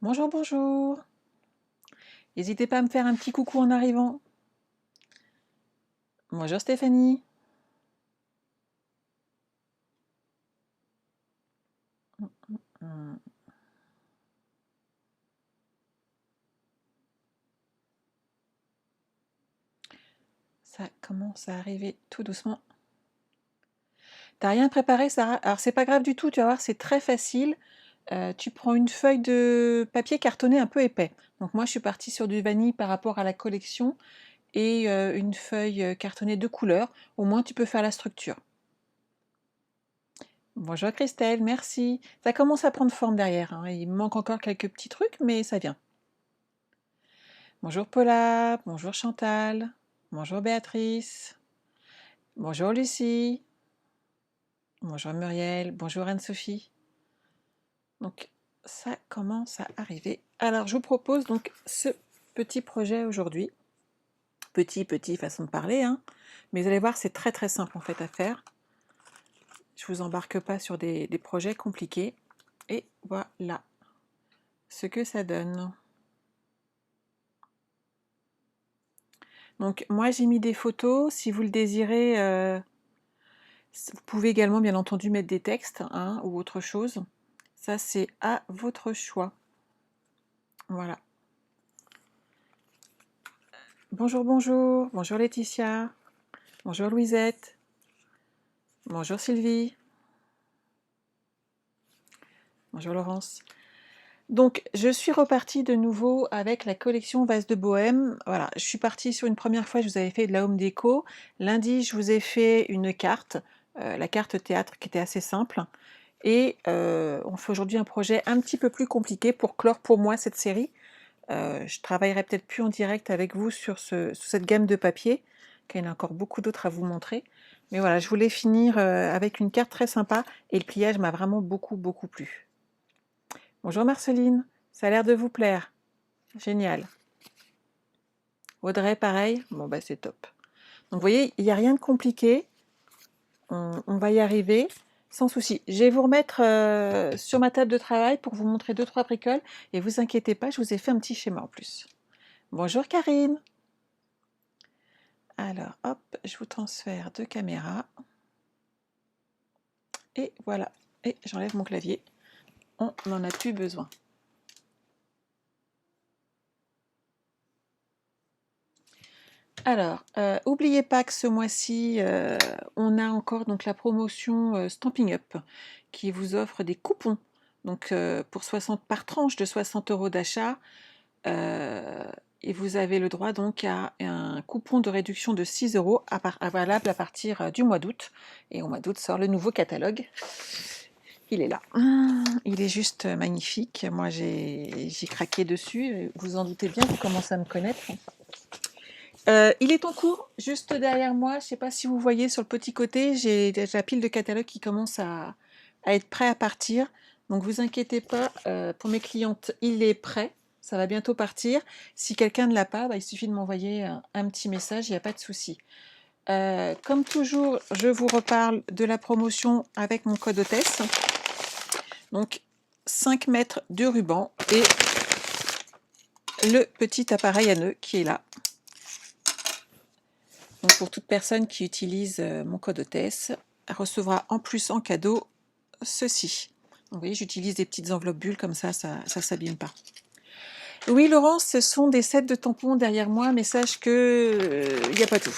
Bonjour, bonjour. N'hésitez pas à me faire un petit coucou en arrivant. Bonjour Stéphanie. Hum, Ça commence à arriver tout doucement. T'as rien préparé, Sarah? Alors c'est pas grave du tout, tu vas voir, c'est très facile. Tu prends une feuille de papier cartonné un peu épais. Donc moi je suis partie sur du vanille par rapport à la collection et une feuille cartonnée de couleur. Au moins tu peux faire la structure. Bonjour Christelle, merci. Ça commence à prendre forme derrière, hein. Il me manque encore quelques petits trucs, mais ça vient. Bonjour Paula, bonjour Chantal, bonjour Béatrice, bonjour Lucie, bonjour Muriel, bonjour Anne-Sophie. Donc ça commence à arriver. Alors je vous propose donc ce petit projet aujourd'hui. Petit façon de parler, hein. Mais vous allez voir, c'est très très simple en fait à faire. Je vous embarque pas sur des projets compliqués. Et voilà ce que ça donne. Donc moi j'ai mis des photos, si vous le désirez, vous pouvez également bien entendu mettre des textes, hein, ou autre chose. Ça c'est à votre choix. Voilà. Bonjour, bonjour, bonjour Laetitia, bonjour Louisette, bonjour Sylvie, bonjour Laurence. Donc je suis repartie de nouveau avec la collection Vase de Bohème. Voilà, je suis partie sur une première fois, je vous avais fait de la home déco. Lundi, je vous ai fait une carte, la carte théâtre qui était assez simple. Et on fait aujourd'hui un projet un petit peu plus compliqué pour clore pour moi cette série. Je travaillerai peut-être plus en direct avec vous sur cette gamme de papier, car il y en a encore beaucoup d'autres à vous montrer. Mais voilà, je voulais finir avec une carte très sympa et le pliage m'a vraiment beaucoup plu. Bonjour Marceline, ça a l'air de vous plaire. Génial. Audrey, pareil. Bon, bah c'est top. Donc vous voyez, il n'y a rien de compliqué. On va y arriver sans souci. Je vais vous remettre sur ma table de travail pour vous montrer 2-3 bricoles. Et vous inquiétez pas, je vous ai fait un petit schéma en plus. Bonjour Karine. Alors, hop, je vous transfère de caméra. Et voilà. Et j'enlève mon clavier. On n'en a plus besoin. Alors, n'oubliez pas que ce mois-ci, on a encore donc la promotion Stamping Up qui vous offre des coupons. Donc, pour 60 par tranche de 60 € d'achat. Et vous avez le droit donc à un coupon de réduction de 6 € valable à partir du mois d'août. Et au mois d'août sort le nouveau catalogue. Il est là. Il est juste magnifique. Moi, j'ai craqué dessus. Vous en doutez bien, vous commencez à me connaître. Il est en cours, juste derrière moi. Je ne sais pas si vous voyez sur le petit côté, j'ai déjà la pile de catalogues qui commence à être prêt à partir. Donc vous inquiétez pas, pour mes clientes, il est prêt. Ça va bientôt partir. Si quelqu'un ne l'a pas, il suffit de m'envoyer un petit message, il n'y a pas de souci. Comme toujours, je vous reparle de la promotion avec mon code hôtesse. Donc 5 mètres de ruban et le petit appareil à nœuds qui est là. Donc pour toute personne qui utilise mon code hôtesse, elle recevra en plus en cadeau ceci. Vous voyez, j'utilise des petites enveloppes bulles comme ça ne s'abîme pas. Oui, Laurence, ce sont des sets de tampons derrière moi, mais sache que il n'y a pas tout.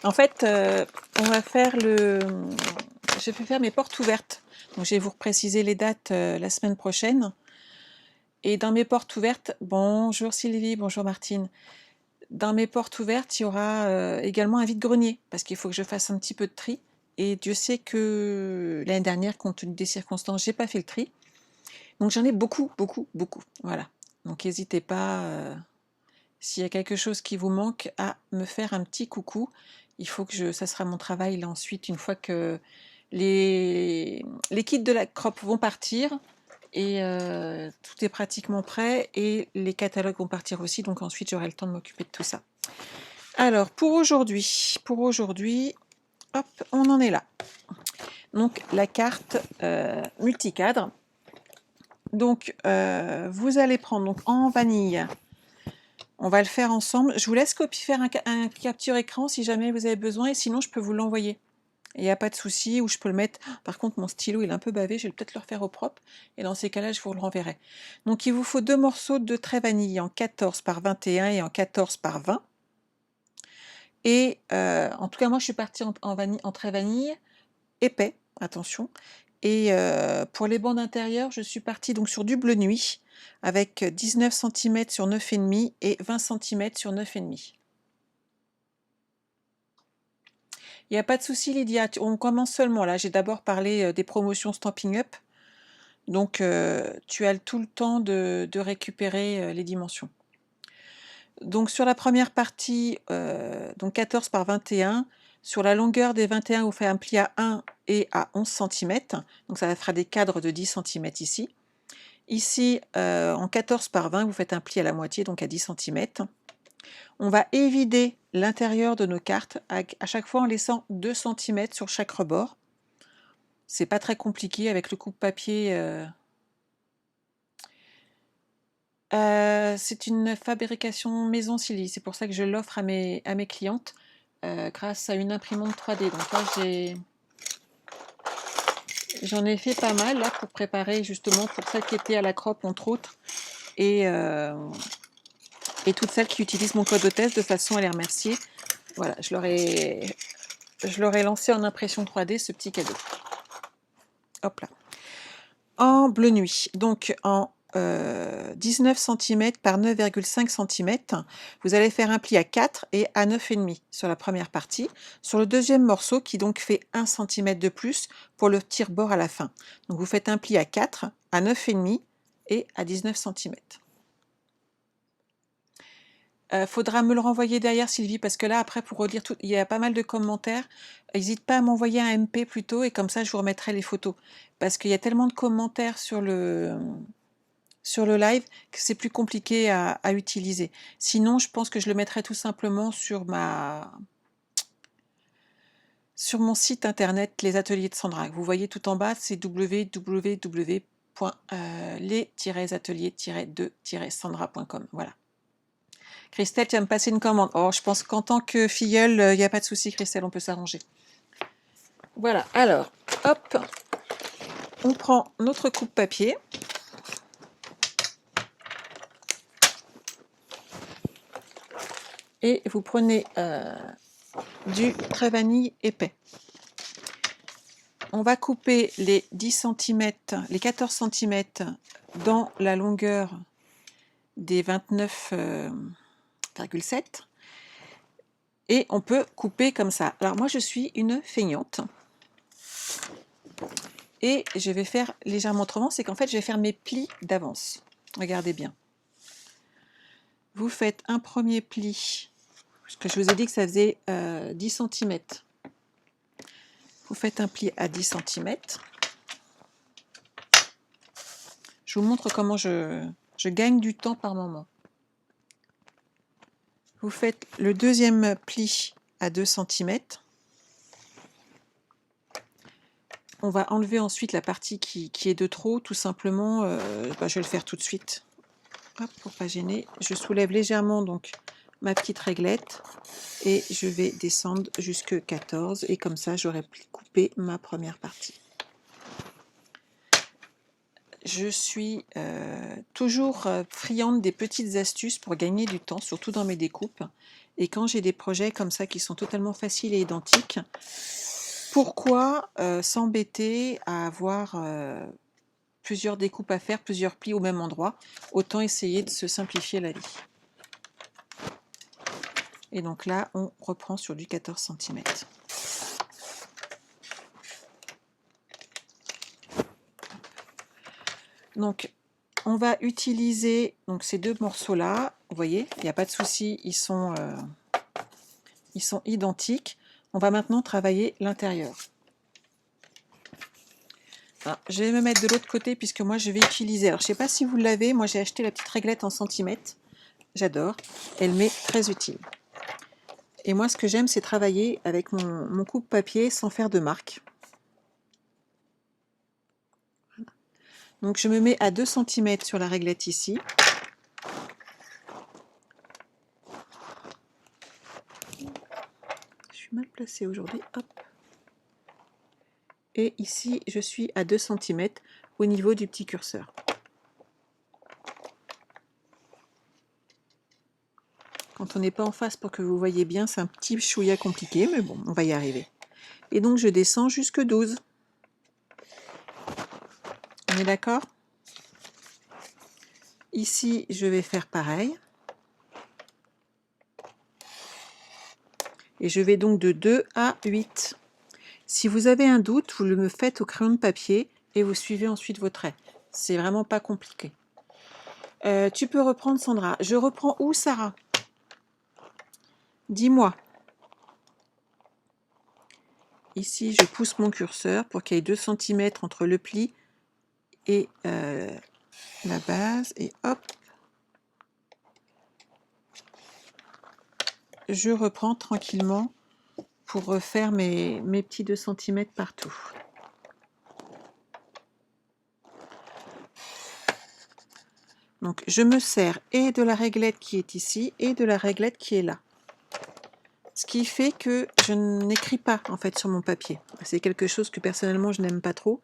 En fait, on va faire je vais faire mes portes ouvertes. Donc, je vais vous préciser les dates la semaine prochaine. Et dans mes portes ouvertes, bonjour Sylvie, bonjour Martine. Dans mes portes ouvertes, il y aura également un vide-grenier, parce qu'il faut que je fasse un petit peu de tri. Et Dieu sait que l'année dernière, compte tenu des circonstances, j'ai pas fait le tri. Donc j'en ai beaucoup. Voilà. Donc n'hésitez pas, s'il y a quelque chose qui vous manque, à me faire un petit coucou. Il faut que ça sera mon travail là ensuite, une fois que les kits de la crop vont partir, et tout est pratiquement prêt, et les catalogues vont partir aussi, donc ensuite j'aurai le temps de m'occuper de tout ça. Alors pour aujourd'hui, hop, on en est là. Donc la carte multicadre. Donc, vous allez prendre donc en vanille. On va le faire ensemble. Je vous laisse faire un capture écran si jamais vous avez besoin, et sinon je peux vous l'envoyer. Il n'y a pas de souci, ou je peux le mettre. Par contre, mon stylo il est un peu bavé, je vais peut-être le refaire au propre, et dans ces cas-là, je vous le renverrai. Donc, il vous faut 2 morceaux de trait vanille en 14 par 21 et en 14 par 20. Et en tout cas, moi, je suis partie en trait vanille épais, attention. Et pour les bandes intérieures, je suis partie donc sur du bleu nuit, avec 19 cm sur 9,5 et 20 cm sur 9,5. Il n'y a pas de souci, Lydia, on commence seulement là. J'ai d'abord parlé des promotions Stampin' Up. Donc, tu as tout le temps de récupérer les dimensions. Donc, sur la première partie, donc 14 par 21, sur la longueur des 21, vous faites un pli à 1 et à 11 cm. Donc, ça fera des cadres de 10 cm ici. Ici, en 14 par 20, vous faites un pli à la moitié, donc à 10 cm. On va évider l'intérieur de nos cartes à chaque fois en laissant 2 cm sur chaque rebord. C'est pas très compliqué avec le coupe-papier. C'est une fabrication maison Silly, c'est pour ça que je l'offre à mes clientes grâce à une imprimante 3D. Donc là, j'en ai fait pas mal là pour préparer justement pour celles qui étaient à la crop entre autres, et toutes celles qui utilisent mon code hôtesse de façon à les remercier. Voilà, je leur ai lancé en impression 3D ce petit cadeau. Hop là. En bleu nuit, donc en 19 cm par 9,5 cm, vous allez faire un pli à 4 et à 9,5 sur la première partie. Sur le deuxième morceau, qui donc fait 1 cm de plus pour le tire-bord à la fin. Donc vous faites un pli à 4, à 9,5 et à 19 cm. Faudra me le renvoyer derrière, Sylvie, parce que là, après, pour relire tout, il y a pas mal de commentaires. N'hésite pas à m'envoyer un MP plutôt, et comme ça, je vous remettrai les photos. Parce qu'il y a tellement de commentaires sur le live que c'est plus compliqué à utiliser. Sinon, je pense que je le mettrai tout simplement sur mon site internet, les ateliers de Sandra. Vous voyez tout en bas, c'est www.les-ateliers-2-sandra.com. Voilà. Christelle, tu vas me passer une commande. Oh, je pense qu'en tant que filleule, il n'y a pas de souci, Christelle, on peut s'arranger. Voilà, alors, hop, on prend notre coupe-papier. Et vous prenez du trait vanille épais. On va couper les 10 cm, les 14 cm dans la longueur des 29,7. Et on peut couper comme ça. Alors moi je suis une feignante. Et je vais faire légèrement autrement, c'est qu'en fait je vais faire mes plis d'avance. Regardez bien. Vous faites un premier pli, parce que je vous ai dit que ça faisait 10 cm. Vous faites un pli à 10 cm. Je vous montre comment je gagne du temps par moment. Vous faites le deuxième pli à 2 cm. On va enlever ensuite la partie qui est de trop, tout simplement. Je vais le faire tout de suite. Hop, pour pas gêner. Je soulève légèrement donc ma petite réglette et je vais descendre jusque 14, et comme ça j'aurai coupé ma première partie. Je suis toujours friande des petites astuces pour gagner du temps, surtout dans mes découpes. Et quand j'ai des projets comme ça qui sont totalement faciles et identiques, pourquoi s'embêter à avoir plusieurs découpes à faire, plusieurs plis au même endroit? Autant essayer de se simplifier la vie. Et donc là, on reprend sur du 14 cm. Donc, on va utiliser donc, ces deux morceaux-là. Vous voyez, il n'y a pas de souci, ils sont identiques. On va maintenant travailler l'intérieur. Je vais me mettre de l'autre côté puisque moi je vais utiliser. Alors, je ne sais pas si vous l'avez, moi j'ai acheté la petite réglette en centimètres. J'adore, elle m'est très utile. Et moi, ce que j'aime, c'est travailler avec mon coupe-papier sans faire de marque. Donc je me mets à 2 cm sur la réglette ici. Je suis mal placée aujourd'hui. Hop. Et ici, je suis à 2 cm au niveau du petit curseur. Quand on n'est pas en face pour que vous voyez bien, c'est un petit chouïa compliqué, mais bon, on va y arriver. Et donc je descends jusque 12. On est d'accord? Ici, je vais faire pareil. Et je vais donc de 2 à 8. Si vous avez un doute, vous le faites au crayon de papier et vous suivez ensuite vos traits. C'est vraiment pas compliqué. Tu peux reprendre, Sandra. Je reprends où, Sarah? Dis-moi. Ici, je pousse mon curseur pour qu'il y ait 2 cm entre le pli et la base. Et hop, je reprends tranquillement pour refaire mes petits 2 cm partout. Donc, je me sers et de la réglette qui est ici et de la réglette qui est là. Ce qui fait que je n'écris pas en fait sur mon papier. C'est quelque chose que personnellement je n'aime pas trop.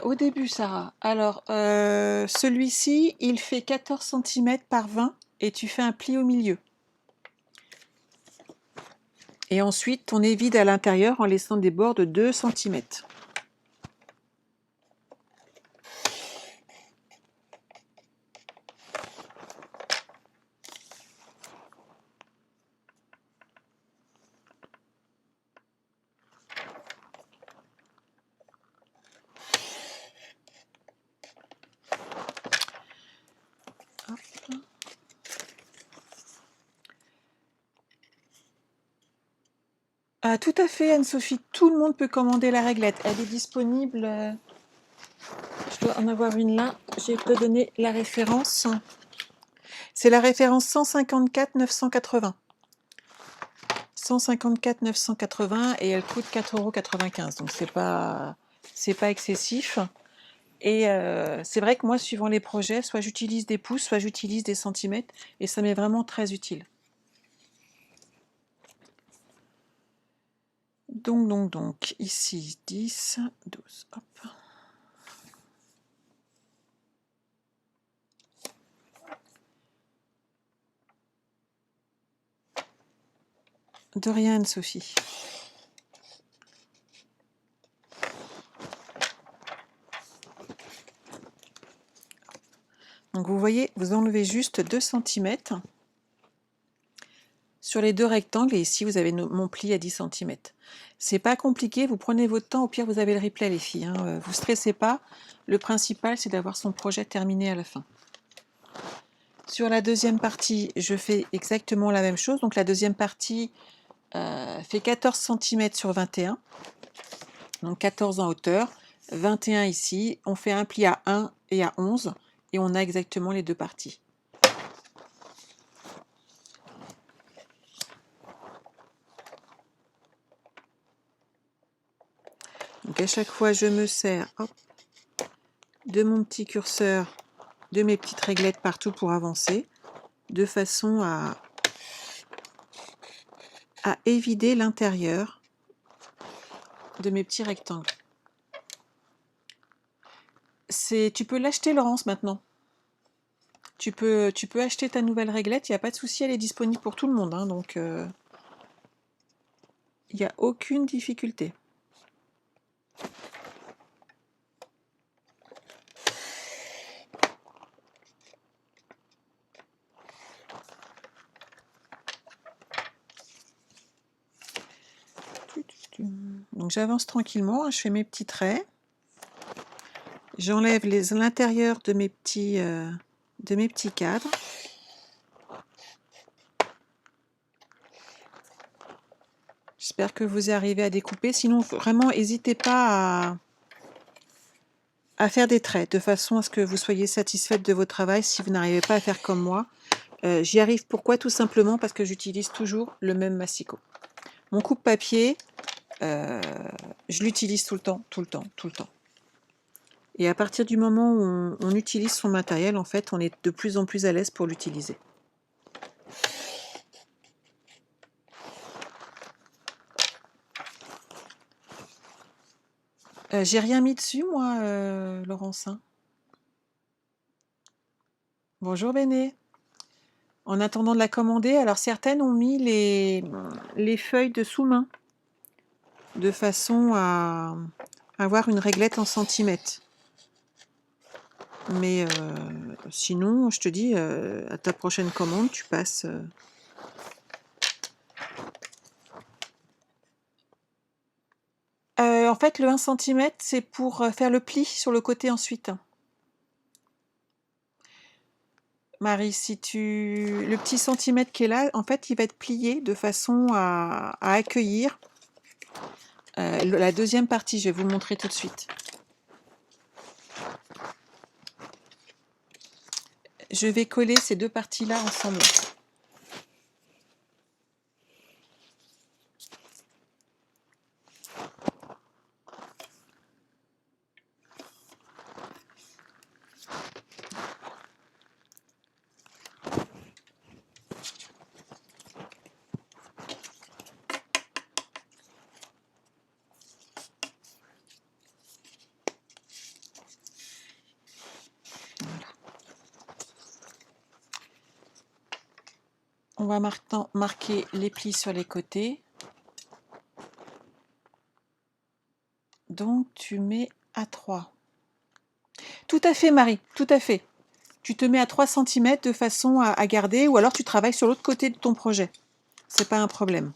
Au début, Sarah, alors celui-ci, il fait 14 cm par 20 et tu fais un pli au milieu. Et ensuite, on est vide à l'intérieur en laissant des bords de 2 cm. Tout à fait, Anne-Sophie, tout le monde peut commander la réglette. Elle est disponible, je dois en avoir une là, je vais te donner la référence. C'est la référence 154 980. 154 980 et elle coûte 4,95 €. Donc c'est pas excessif. Et c'est vrai que moi, suivant les projets, soit j'utilise des pouces, soit j'utilise des centimètres, et ça m'est vraiment très utile. Donc, ici 10, 12, hop. De rien, Sophie. Donc vous voyez, vous enlevez juste 2 cm sur les deux rectangles, et ici vous avez mon pli à 10 cm. C'est pas compliqué, vous prenez votre temps, au pire vous avez le replay les filles, hein. Vous stressez pas, le principal c'est d'avoir son projet terminé à la fin. Sur la deuxième partie, je fais exactement la même chose, donc la deuxième partie fait 14 cm sur 21, donc 14 en hauteur, 21 ici, on fait un pli à 1 et à 11, et on a exactement les deux parties. Donc à chaque fois, je me sers de mon petit curseur, de mes petites réglettes partout pour avancer, de façon à évider l'intérieur de mes petits rectangles. Tu peux l'acheter, Laurence, maintenant. Tu peux acheter ta nouvelle réglette, il n'y a pas de souci, elle est disponible pour tout le monde, hein, donc il n'y a aucune difficulté. Donc j'avance tranquillement, hein, je fais mes petits traits. J'enlève l'intérieur de mes petits cadres. J'espère que vous arrivez à découper. Sinon, vraiment, n'hésitez pas à faire des traits de façon à ce que vous soyez satisfaite de votre travail si vous n'arrivez pas à faire comme moi. J'y arrive pourquoi? Tout simplement parce que j'utilise toujours le même massicot. Mon coupe-papier, je l'utilise tout le temps, tout le temps, tout le temps. Et à partir du moment où on utilise son matériel, en fait, on est de plus en plus à l'aise pour l'utiliser. J'ai rien mis dessus, moi, Laurence, hein. Bonjour Béné. En attendant de la commander, alors certaines ont mis les feuilles de sous-main de façon à avoir une réglette en centimètres. Mais sinon, je te dis, à ta prochaine commande, tu passes. En fait, le 1 cm, c'est pour faire le pli sur le côté ensuite. Marie, si tu... le petit centimètre qui est là, en fait, il va être plié de façon à accueillir la deuxième partie. Je vais vous le montrer tout de suite. Je vais coller ces deux parties-là ensemble. On va maintenant marquer les plis sur les côtés. Donc, tu mets à 3. Tout à fait, Marie, tout à fait. Tu te mets à 3 cm de façon à garder, ou alors tu travailles sur l'autre côté de ton projet. C'est pas un problème.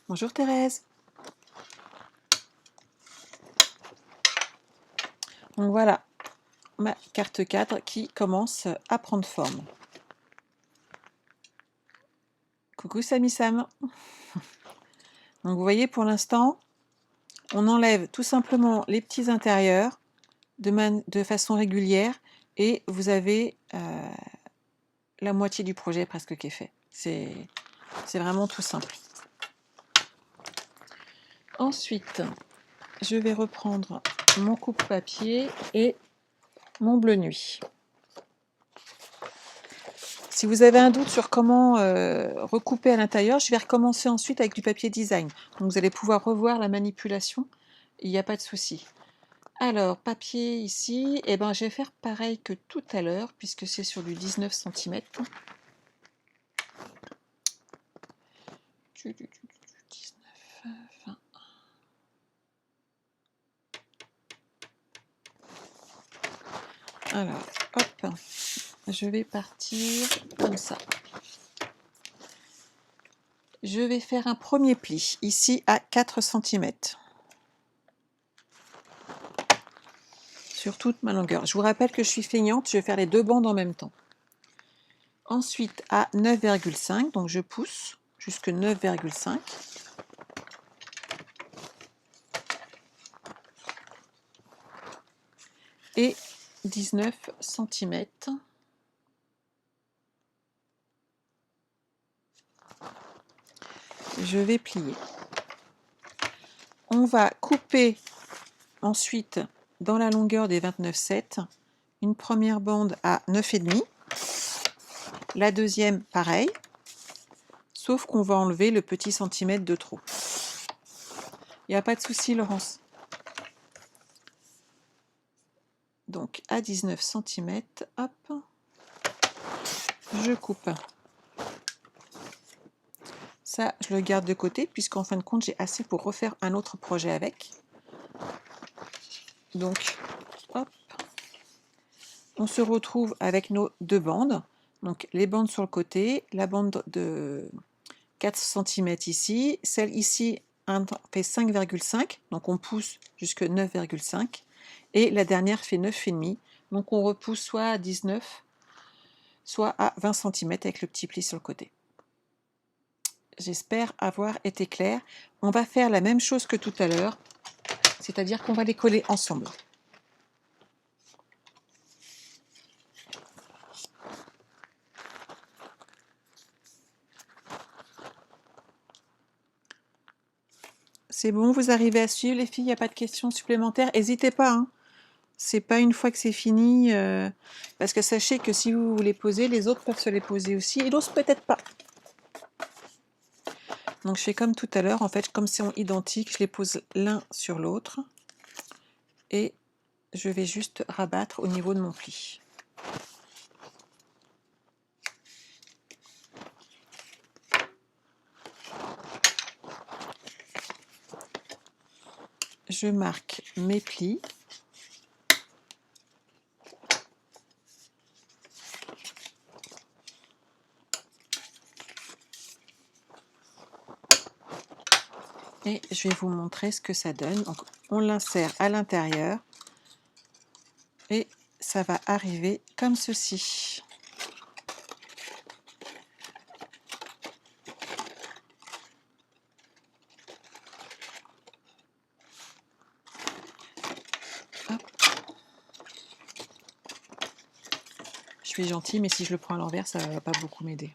Bonjour Thérèse. Donc voilà, ma carte cadre qui commence à prendre forme. Coucou Sami Sam. Donc vous voyez, pour l'instant, on enlève tout simplement les petits intérieurs de façon régulière et vous avez la moitié du projet presque qui est fait. C'est vraiment tout simple. Ensuite, je vais reprendre mon coupe-papier et mon bleu nuit. Si vous avez un doute sur comment recouper à l'intérieur, je vais recommencer ensuite avec du papier design. Donc vous allez pouvoir revoir la manipulation, il n'y a pas de souci. Alors, papier ici, eh ben, je vais faire pareil que tout à l'heure, puisque c'est sur du 19 cm. 19, 20. Alors, hop, je vais partir comme ça. Je vais faire un premier pli, ici à 4 cm. Sur toute ma longueur. Je vous rappelle que je suis feignante, je vais faire les deux bandes en même temps. Ensuite à 9,5, donc je pousse jusque 9,5. Et 19 cm. Je vais plier. On va couper ensuite dans la longueur des 29,7 une première bande à 9,5. La deuxième, pareil, sauf qu'on va enlever le petit centimètre de trop. Il n'y a pas de souci, Laurence. Donc, à 19 cm, hop, je coupe. Ça, je le garde de côté, puisqu'en fin de compte, j'ai assez pour refaire un autre projet avec. Donc, hop, on se retrouve avec nos deux bandes. Donc, les bandes sur le côté, la bande de 4 cm ici, celle ici fait 5,5, donc on pousse jusque 9,5, et la dernière fait 9,5, donc on repousse soit à 19, soit à 20 cm avec le petit pli sur le côté. J'espère avoir été claire. On va faire la même chose que tout à l'heure, c'est-à-dire qu'on va les coller ensemble. C'est bon, vous arrivez à suivre les filles, il n'y a pas de questions supplémentaires. N'hésitez pas, hein. C'est pas une fois que c'est fini, parce que sachez que si vous vous les posez, les autres peuvent se les poser aussi, et d'autres peut-être pas. Donc je fais comme tout à l'heure, en fait, comme c'est identique, je les pose l'un sur l'autre, et je vais juste rabattre au niveau de mon pli. Je marque mes plis. Et je vais vous montrer ce que ça donne. Donc, on l'insère à l'intérieur et ça va arriver comme ceci. Hop. Je suis gentille, mais si je le prends à l'envers, ça ne va pas beaucoup m'aider.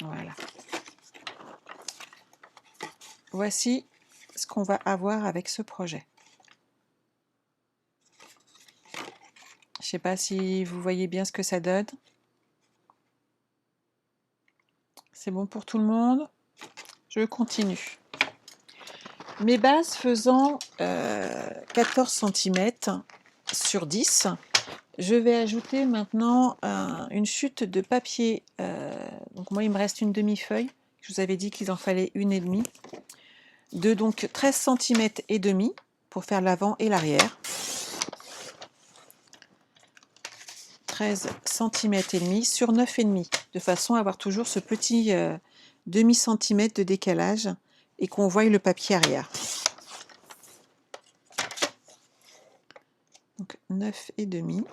Voilà. Voici ce qu'on va avoir avec ce projet. Je ne sais pas si vous voyez bien ce que ça donne. C'est bon pour tout le monde? Je continue. Mes bases faisant 14 cm sur 10, je vais ajouter maintenant une chute de papier. Donc moi, il me reste une demi-feuille. Je vous avais dit qu'il en fallait une et demie. De donc 13 cm et demi pour faire l'avant et l'arrière. 13 cm et demi sur 9,5, de façon à avoir toujours ce petit demi-centimètre de décalage et qu'on voie le papier arrière. Donc 9,5.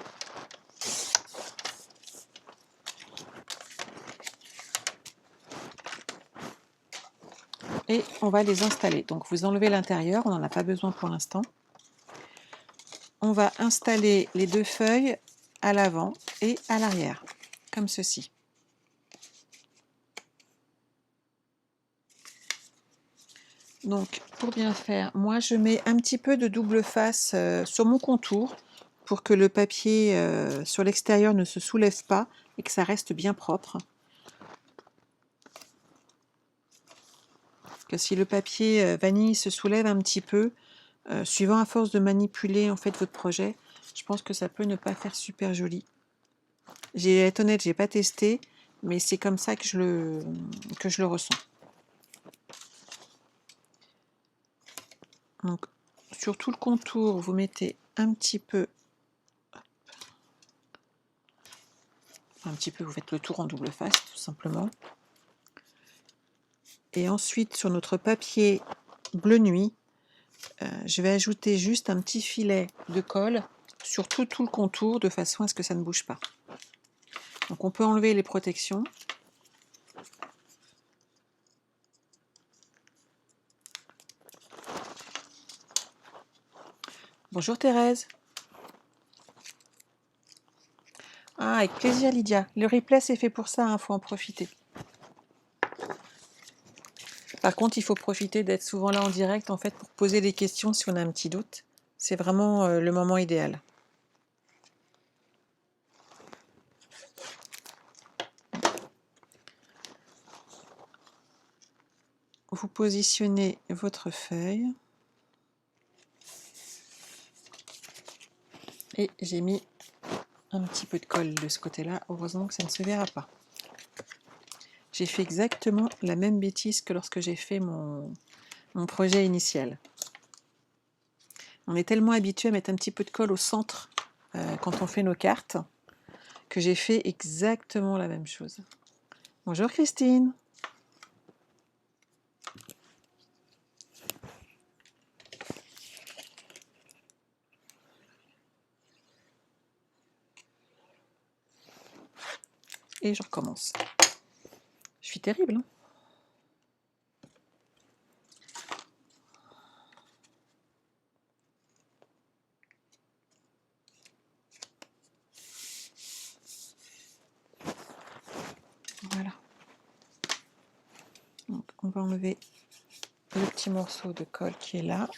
Et on va les installer. Donc vous enlevez l'intérieur, on n'en a pas besoin pour l'instant. On va installer les deux feuilles à l'avant et à l'arrière, comme ceci. Donc pour bien faire, moi je mets un petit peu de double face sur mon contour pour que le papier sur l'extérieur ne se soulève pas et que ça reste bien propre. Que si le papier vanille se soulève un petit peu, suivant à force de manipuler en fait votre projet, je pense que ça peut ne pas faire super joli. J'ai être honnête, j'ai pas testé, mais c'est comme ça que je le ressens. Donc sur tout le contour, vous mettez un petit peu, vous faites le tour en double face tout simplement. Et ensuite sur notre papier bleu nuit, je vais ajouter juste un petit filet de colle sur tout le contour de façon à ce que ça ne bouge pas. Donc on peut enlever les protections. Bonjour Thérèse. Ah, avec plaisir Lydia. Le replay c'est fait pour ça, il faut en profiter. Par contre, il faut profiter d'être souvent là en direct en fait pour poser des questions si on a un petit doute. C'est vraiment le moment idéal. Vous positionnez votre feuille. Et j'ai mis un petit peu de colle de ce côté-là. Heureusement que ça ne se verra pas. J'ai fait exactement la même bêtise que lorsque j'ai fait mon projet initial. On est tellement habitué à mettre un petit peu de colle au centre quand on fait nos cartes que j'ai fait exactement la même chose. Bonjour Christine. Et je recommence. Je suis terrible, hein? Voilà. Donc on va enlever le petit morceau de colle qui est là.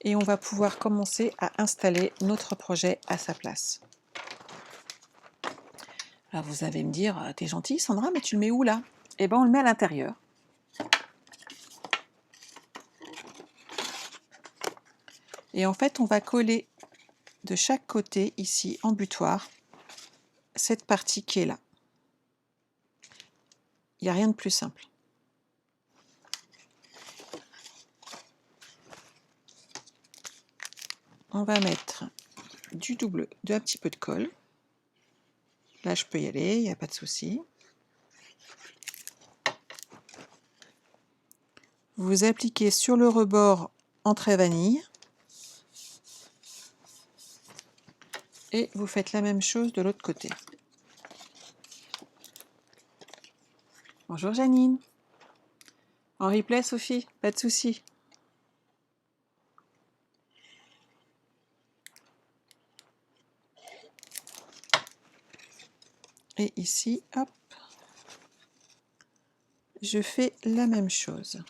Et on va pouvoir commencer à installer notre projet à sa place. Alors vous allez me dire, t'es gentille Sandra, mais tu le mets où là? Eh bien on le met à l'intérieur. Et en fait on va coller de chaque côté ici en butoir cette partie qui est là. Il n'y a rien de plus simple. On va mettre un petit peu de colle. Là, je peux y aller, il n'y a pas de souci. Vous appliquez sur le rebord en trait vanille. Et vous faites la même chose de l'autre côté. Bonjour Janine. En replay, Sophie, pas de souci. Et ici, hop, je fais la même chose.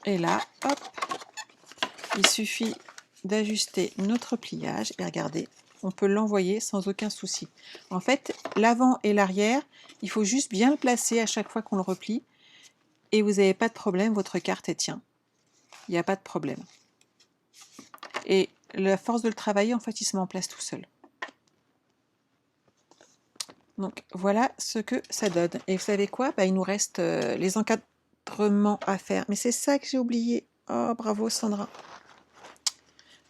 Et là, hop, il suffit d'ajuster notre pliage et regardez, on peut l'envoyer sans aucun souci. En fait, l'avant et l'arrière, il faut juste bien le placer à chaque fois qu'on le replie et vous n'avez pas de problème, votre carte elle tient. Il n'y a pas de problème. Et la force de le travailler, en fait, il se met en place tout seul. Donc voilà ce que ça donne. Et vous savez quoi? Il nous reste les encadrements à faire. Mais c'est ça que j'ai oublié. Oh, bravo Sandra.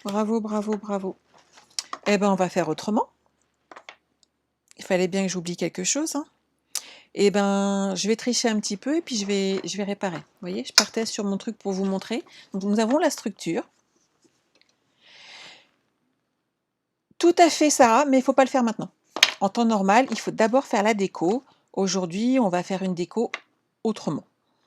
Bravo, bravo, bravo. Eh bien, on va faire autrement. Il fallait bien que j'oublie quelque chose. Hein. Eh bien, je vais tricher un petit peu et puis je vais réparer. Vous voyez, je partais sur mon truc pour vous montrer. Donc, nous avons la structure. Tout à fait, Sarah, mais il ne faut pas le faire maintenant. En temps normal, il faut d'abord faire la déco. Aujourd'hui, on va faire une déco autrement.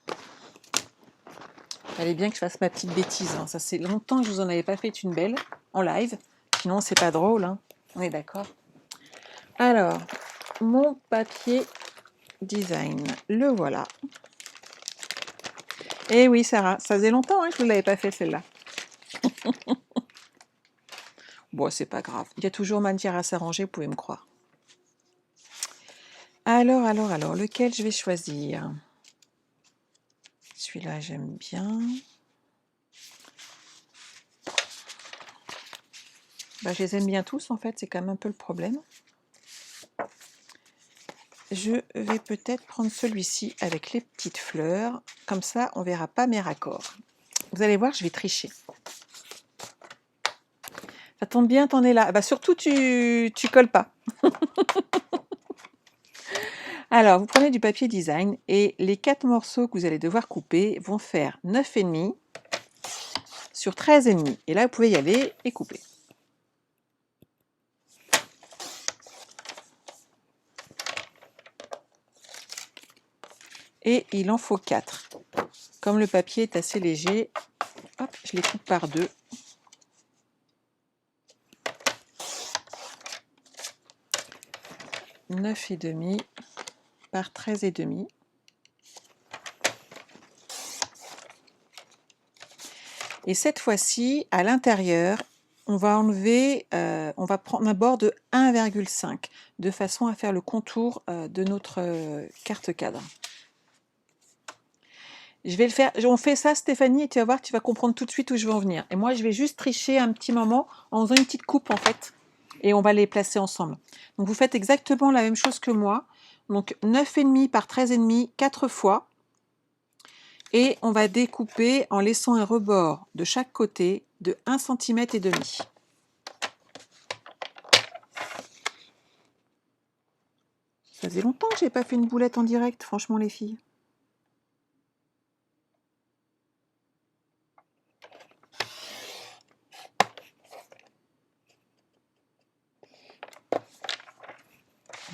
Il fallait bien que je fasse ma petite bêtise. Hein. Ça, c'est longtemps que je vous en avais pas fait une belle en live. Sinon, c'est pas drôle. Hein. On est d'accord. Alors, mon papier design, le voilà. Eh oui, Sarah, ça faisait longtemps que je ne l'avais pas fait celle-là. Bon, c'est pas grave. Il y a toujours matière à s'arranger, vous pouvez me croire. Alors, lequel je vais choisir? Celui-là, j'aime bien. Je les aime bien tous, en fait, c'est quand même un peu le problème. Je vais peut-être prendre celui-ci avec les petites fleurs. Comme ça, on ne verra pas mes raccords. Vous allez voir, je vais tricher. Ça tombe bien, t'en es là. Surtout, tu colles pas. Alors, vous prenez du papier design et les 4 morceaux que vous allez devoir couper vont faire 9,5 sur 13,5. Et là, vous pouvez y aller et couper. Et il en faut 4. Comme le papier est assez léger, hop, je les coupe par 2. « 9,5 par 13,5. Et cette fois-ci, à l'intérieur, on va enlever, on va prendre un bord de 1,5 de façon à faire le contour de notre carte cadre. Je vais le faire, on fait ça Stéphanie et tu vas voir, tu vas comprendre tout de suite où je veux en venir. Et moi je vais juste tricher un petit moment en faisant une petite coupe en fait. Et on va les placer ensemble. Donc vous faites exactement la même chose que moi. Donc 9,5 par 13,5, 4 fois. Et on va découper en laissant un rebord de chaque côté de 1,5 cm. Ça faisait longtemps que j'ai pas fait une boulette en direct, franchement les filles.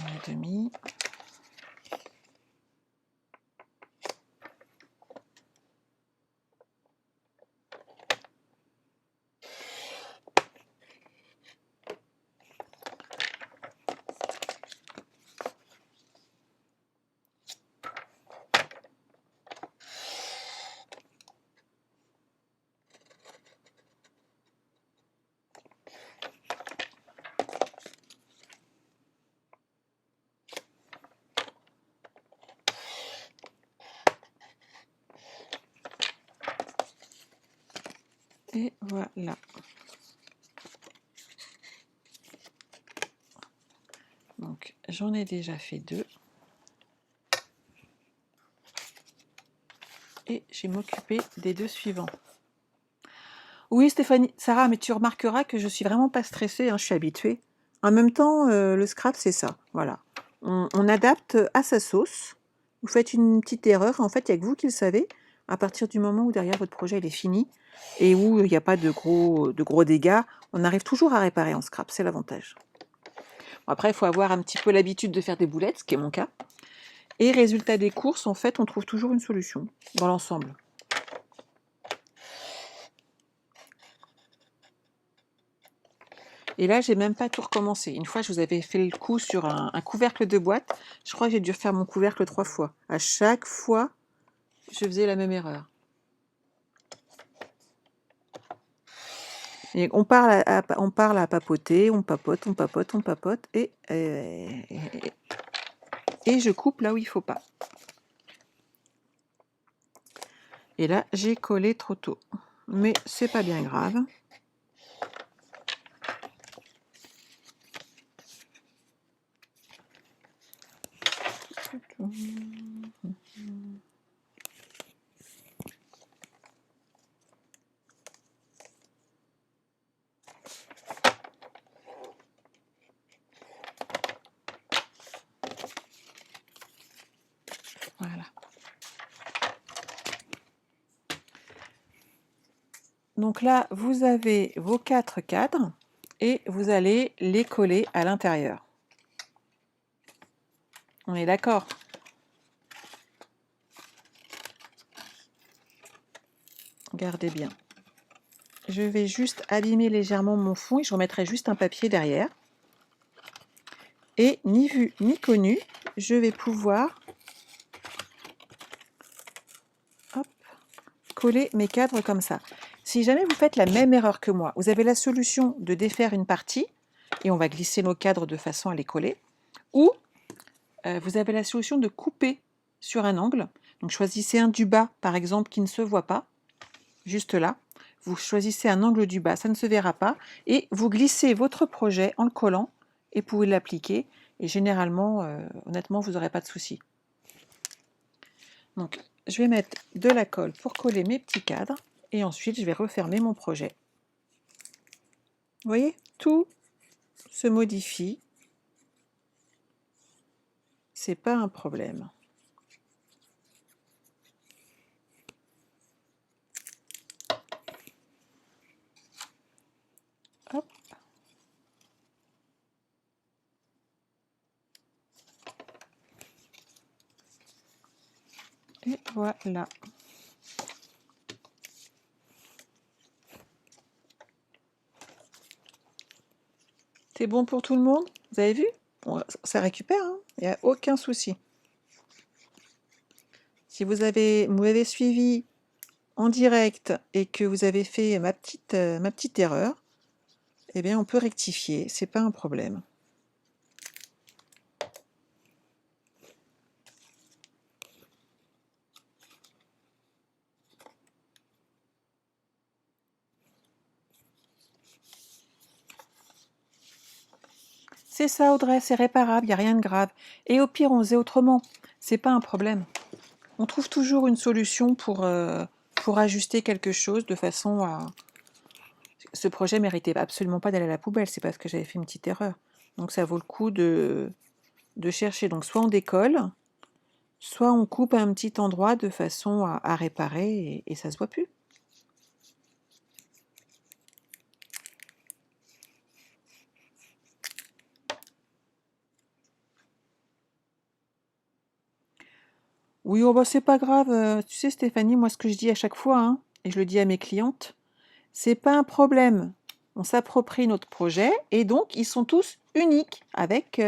Un demi. Et voilà. Donc, j'en ai déjà fait 2. Et je vais m'occuper des 2 suivants. Oui, Stéphanie, Sarah, mais tu remarqueras que je suis vraiment pas stressée, hein, je suis habituée. En même temps, le scrap, c'est ça, voilà. On adapte à sa sauce. Vous faites une petite erreur, en fait, il n'y a que vous qui le savez. À partir du moment où derrière votre projet il est fini et où il n'y a pas de gros dégâts, on arrive toujours à réparer en scrap, c'est l'avantage. Bon, après, il faut avoir un petit peu l'habitude de faire des boulettes, ce qui est mon cas. Et résultat des courses, en fait, on trouve toujours une solution dans l'ensemble. Et là, j'ai même pas tout recommencé. Une fois, je vous avais fait le coup sur un couvercle de boîte. Je crois que j'ai dû refaire mon couvercle 3 fois. À chaque fois, je faisais la même erreur. Et on parle à papoter, on papote, on papote, on papote, et je coupe là où il faut pas. Et là, j'ai collé trop tôt. Mais c'est pas bien grave. Voilà. Donc là, vous avez vos 4 cadres et vous allez les coller à l'intérieur. On est d'accord? Regardez bien. Je vais juste abîmer légèrement mon fond et je remettrai juste un papier derrière. Et ni vu ni connu, je vais pouvoir coller mes cadres comme ça. Si jamais vous faites la même erreur que moi, vous avez la solution de défaire une partie et on va glisser nos cadres de façon à les coller, ou vous avez la solution de couper sur un angle. Donc choisissez un du bas par exemple qui ne se voit pas, juste là. Vous choisissez un angle du bas, ça ne se verra pas, et vous glissez votre projet en le collant et vous pouvez l'appliquer. Et généralement, honnêtement, vous n'aurez pas de soucis. Donc, je vais mettre de la colle pour coller mes petits cadres et ensuite je vais refermer mon projet. Vous voyez, tout se modifie. C'est pas un problème. Hop. Et voilà. C'est bon pour tout le monde? Vous avez vu? Bon, ça récupère, hein, il n'y a aucun souci. Si vous m'avez suivi en direct et que vous avez fait ma petite erreur, eh bien on peut rectifier, c'est pas un problème. C'est ça Audrey, c'est réparable, il n'y a rien de grave. Et au pire, on faisait autrement, c'est pas un problème. On trouve toujours une solution pour ajuster quelque chose de façon à... Ce projet méritait absolument pas d'aller à la poubelle, c'est parce que j'avais fait une petite erreur. Donc ça vaut le coup de chercher. Donc soit on décolle, soit on coupe à un petit endroit de façon à réparer et ça se voit plus. Oui, oh bah c'est pas grave. Tu sais Stéphanie, moi ce que je dis à chaque fois, hein, et je le dis à mes clientes, c'est pas un problème. On s'approprie notre projet et donc ils sont tous uniques avec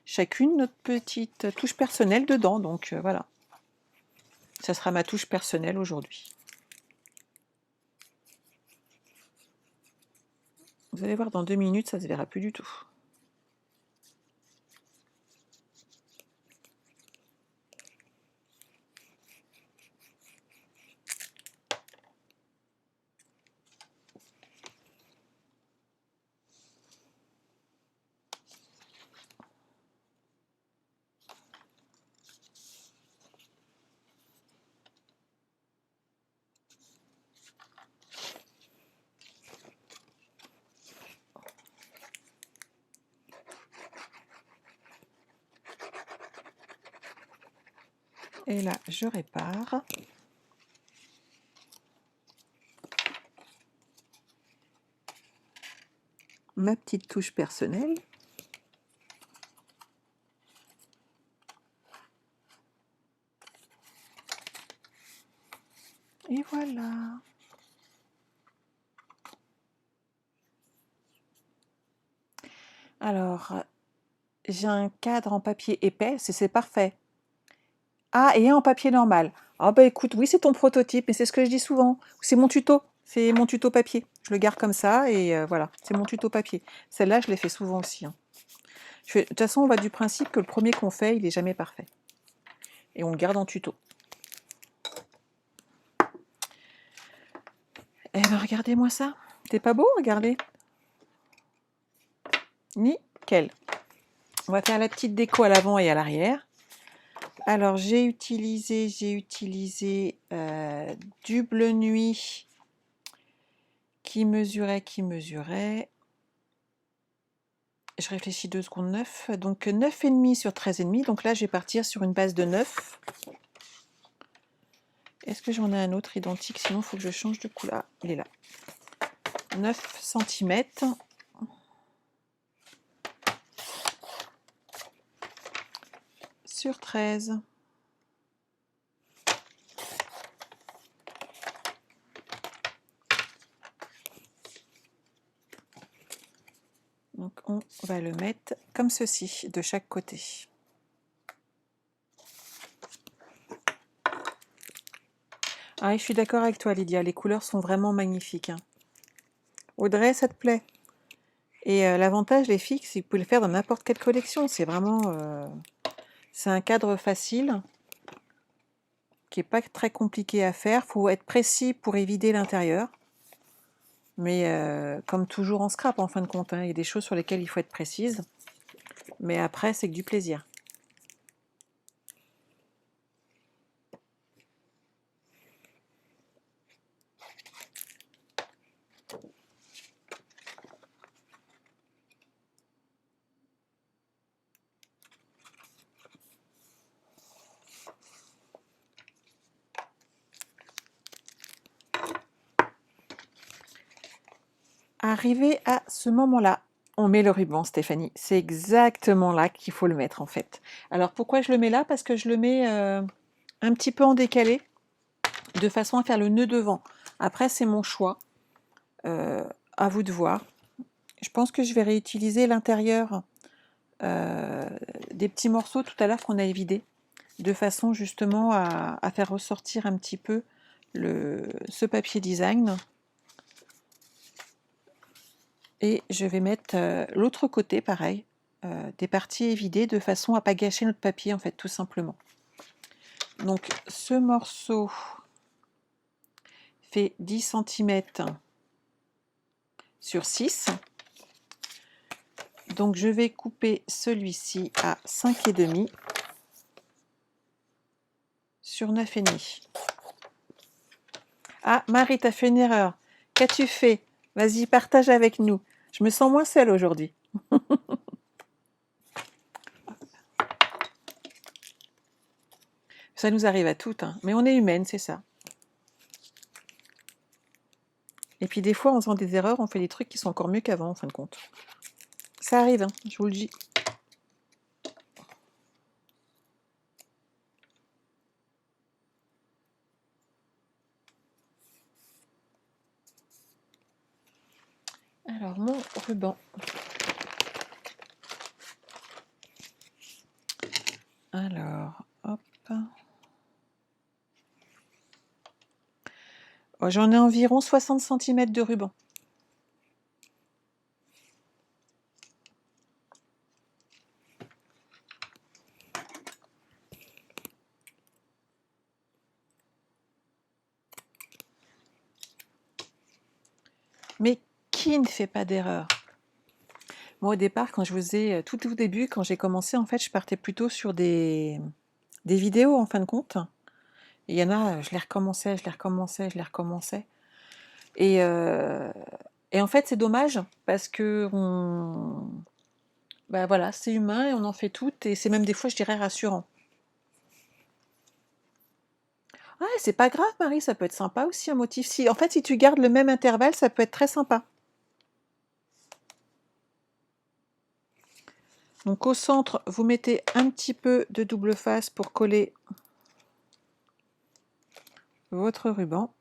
chacune notre petite touche personnelle dedans. Donc voilà, ça sera ma touche personnelle aujourd'hui. Vous allez voir, dans 2 minutes, ça se verra plus du tout. Et là, je répare. Ma petite touche personnelle. Et voilà. Alors, j'ai un cadre en papier épais, c'est parfait. Ah, et un en papier normal. Ah bah écoute, oui, c'est ton prototype, mais c'est ce que je dis souvent. C'est mon tuto. C'est mon tuto papier. Je le garde comme ça et voilà, c'est mon tuto papier. Celle-là, je l'ai fait souvent aussi, hein. De toute façon, on va du principe que le premier qu'on fait, il n'est jamais parfait. Et on le garde en tuto. Eh ben, regardez-moi ça. C'est pas beau, regardez. Nickel. On va faire la petite déco à l'avant et à l'arrière. Alors, j'ai utilisé du bleu nuit qui mesurait. Je réfléchis 2 secondes, 9. Donc 9,5 sur 13,5. Donc là, je vais partir sur une base de 9. Est-ce que j'en ai un autre identique? Sinon, il faut que je change de couleur. Ah, il est là. 9 cm. Sur 13. Donc on va le mettre comme ceci, de chaque côté. Ah, je suis d'accord avec toi, Lydia, les couleurs sont vraiment magnifiques, hein. Audrey, ça te plaît? Et l'avantage, les filles, c'est que vous pouvez le faire dans n'importe quelle collection. C'est vraiment... c'est un cadre facile, qui n'est pas très compliqué à faire. Il faut être précis pour évider l'intérieur. Mais comme toujours en scrap, en fin de compte, hein, il y a des choses sur lesquelles il faut être précise. Mais après, c'est que du plaisir. Arrivé à ce moment-là, on met le ruban, Stéphanie. C'est exactement là qu'il faut le mettre, en fait. Alors, pourquoi je le mets là? Parce que je le mets un petit peu en décalé, de façon à faire le nœud devant. Après, c'est mon choix. À vous de voir. Je pense que je vais réutiliser l'intérieur des petits morceaux tout à l'heure qu'on a évidés, de façon justement à faire ressortir un petit peu ce papier design. Et je vais mettre l'autre côté, pareil, des parties évidées, de façon à ne pas gâcher notre papier, en fait, tout simplement. Donc, ce morceau fait 10 cm sur 6. Donc, je vais couper celui-ci à 5,5 sur 9,5. Ah, Marie, t'as fait une erreur. Qu'as-tu fait? Vas-y, partage avec nous. Je me sens moins seule aujourd'hui. Ça nous arrive à toutes, hein. Mais on est humaine, c'est ça. Et puis des fois, en faisant des erreurs, on fait des trucs qui sont encore mieux qu'avant, en fin de compte. Ça arrive, hein, je vous le dis. Alors, mon ruban. Alors, hop. Oh, j'en ai environ 60 cm de ruban. Mais qui ne fait pas d'erreur? Moi, au départ, quand je faisais tout au début, quand j'ai commencé, en fait, je partais plutôt sur des vidéos, en fin de compte. Et il y en a, je les recommençais. Et en fait, c'est dommage parce que bah voilà, c'est humain et on en fait toutes. Et c'est même des fois, je dirais, rassurant. Ouais, c'est pas grave, Marie, ça peut être sympa aussi un motif. Si, en fait, si tu gardes le même intervalle, ça peut être très sympa. Donc au centre, vous mettez un petit peu de double face pour coller votre ruban.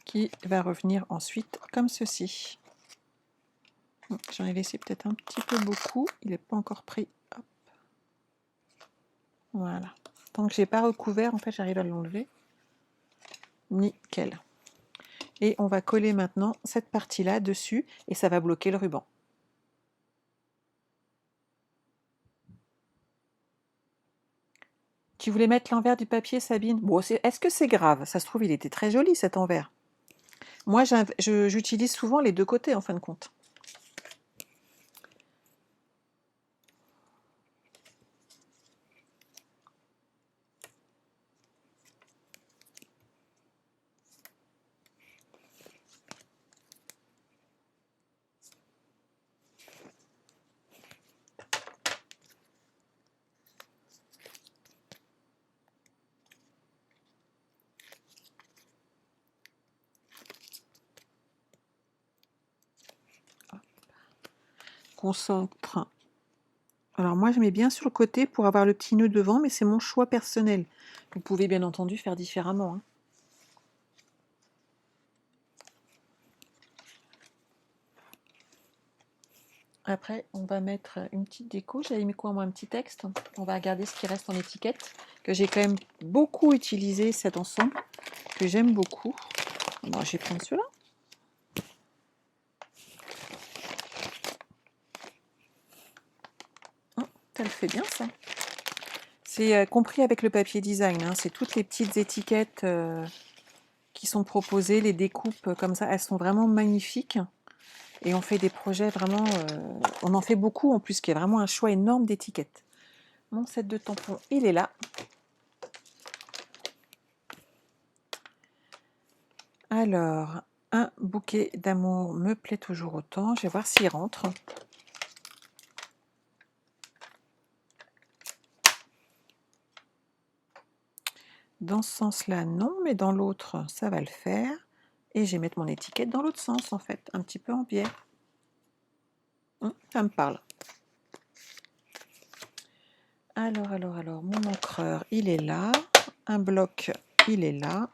Qui va revenir ensuite comme ceci. J'en ai laissé peut-être un petit peu beaucoup, il n'est pas encore pris. Hop. Voilà. Tant que j'ai pas recouvert, en fait, j'arrive à l'enlever. Nickel. Et on va coller maintenant cette partie-là dessus et ça va bloquer le ruban. Tu voulais mettre l'envers du papier, Sabine? Bon, est-ce que c'est grave? Ça se trouve, il était très joli cet envers. Moi, j'utilise souvent les deux côtés en fin de compte. Concentre. Alors moi, je mets bien sur le côté pour avoir le petit nœud devant, mais c'est mon choix personnel. Vous pouvez bien entendu faire différemment, hein. Après, on va mettre une petite déco. J'avais mis quoi, moi, un petit texte. On va regarder ce qui reste en étiquette, que j'ai quand même beaucoup utilisé cet ensemble, que j'aime beaucoup. Bon, je vais prendre celui-là. Oh, ça le fait bien, ça. C'est compris avec le papier design, hein. C'est toutes les petites étiquettes qui sont proposées, les découpes comme ça. Elles sont vraiment magnifiques. Et on fait des projets vraiment... on en fait beaucoup en plus, qu'il y a vraiment un choix énorme d'étiquettes. Mon set de tampons, il est là. Alors, un bouquet d'amour me plaît toujours autant. Je vais voir s'il rentre. Dans ce sens-là, non, mais dans l'autre, ça va le faire. Et je vais mettre mon étiquette dans l'autre sens, en fait, un petit peu en biais. Ça me parle. Alors, mon encreur, il est là. Un bloc, il est là.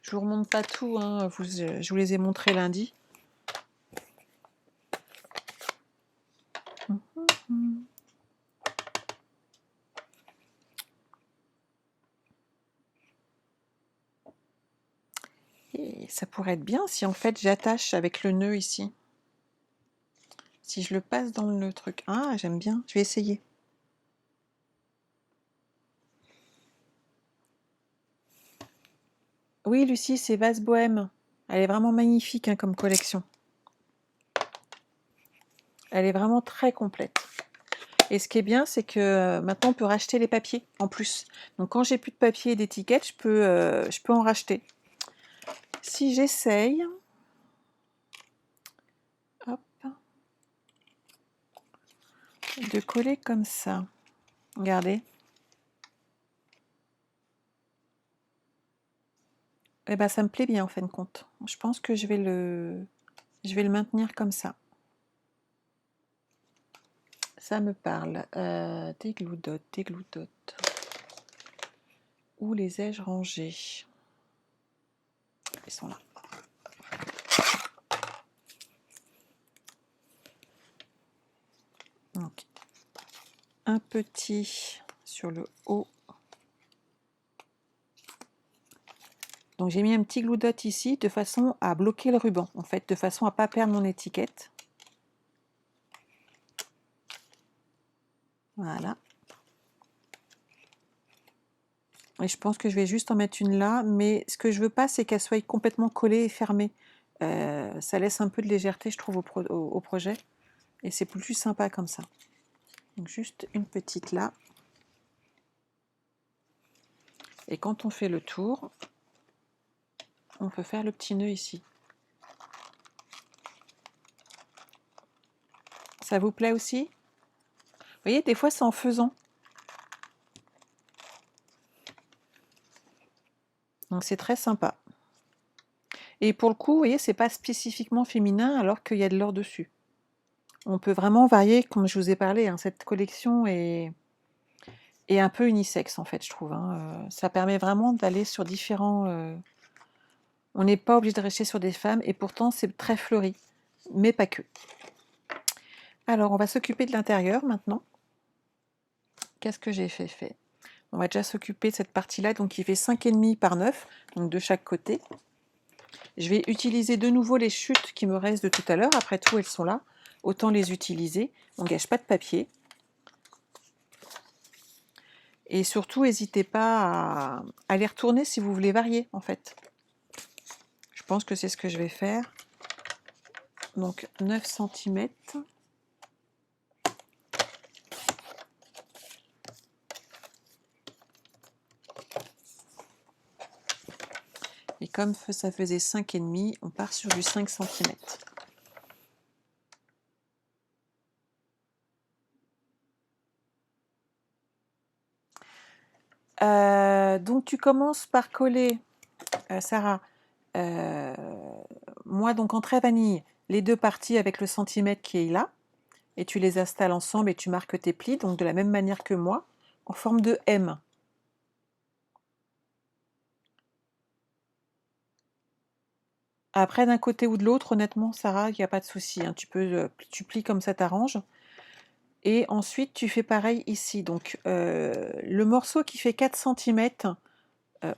Je vous remonte pas tout, hein. Je vous les ai montrés lundi. Et ça pourrait être bien si en fait j'attache avec le nœud ici. Si je le passe dans le truc. Ah, j'aime bien, je vais essayer. Oui, Lucie, c'est Vase Bohème. Elle est vraiment magnifique, hein, comme collection. Elle est vraiment très complète. Et ce qui est bien, c'est que maintenant on peut racheter les papiers en plus. Donc quand j'ai plus de papier et d'étiquettes, je peux en racheter. Si j'essaye, hop, de coller comme ça. Regardez. Eh ben, ça me plaît bien en fin de compte. Je pense que je vais le maintenir comme ça. Ça me parle. Des gloudottes, des gloudottes. Où les ai-je rangés? Ils sont là. Donc, un petit sur le haut. Donc j'ai mis un petit gloudotte ici de façon à bloquer le ruban, en fait, de façon à ne pas perdre mon étiquette. Voilà. Et je pense que je vais juste en mettre une là, mais ce que je veux pas, c'est qu'elle soit complètement collée et fermée. Ça laisse un peu de légèreté, je trouve, au projet. Et c'est plus sympa comme ça. Donc juste une petite là. Et quand on fait le tour, on peut faire le petit nœud ici. Ça vous plaît aussi? Vous voyez, des fois, c'est en faisant. Donc, c'est très sympa. Et pour le coup, vous voyez, c'est pas spécifiquement féminin alors qu'il y a de l'or dessus. On peut vraiment varier, comme je vous ai parlé, hein, cette collection est un peu unisexe en fait, je trouve. Hein. Ça permet vraiment d'aller sur différents... On n'est pas obligé de rester sur des femmes et pourtant c'est très fleuri, mais pas que. Alors, on va s'occuper de l'intérieur maintenant. Qu'est-ce que j'ai fait? On va déjà s'occuper de cette partie-là, donc qui fait 5,5 par 9, donc de chaque côté. Je vais utiliser de nouveau les chutes qui me restent de tout à l'heure. Après tout, elles sont là. Autant les utiliser. On ne gâche pas de papier. Et surtout, n'hésitez pas à les retourner si vous voulez varier, en fait. Je pense que c'est ce que je vais faire. Donc, 9 cm. Et comme ça faisait 5,5, on part sur du 5 cm. Donc, tu commences par coller, Sarah, moi, donc en trait vanille, les deux parties avec le centimètre qui est là, et tu les installes ensemble et tu marques tes plis, donc de la même manière que moi, en forme de M. Après, d'un côté ou de l'autre, honnêtement, Sarah, il n'y a pas de souci. Hein. Tu plies comme ça t'arrange. Et ensuite, tu fais pareil ici. Donc, le morceau qui fait 4 cm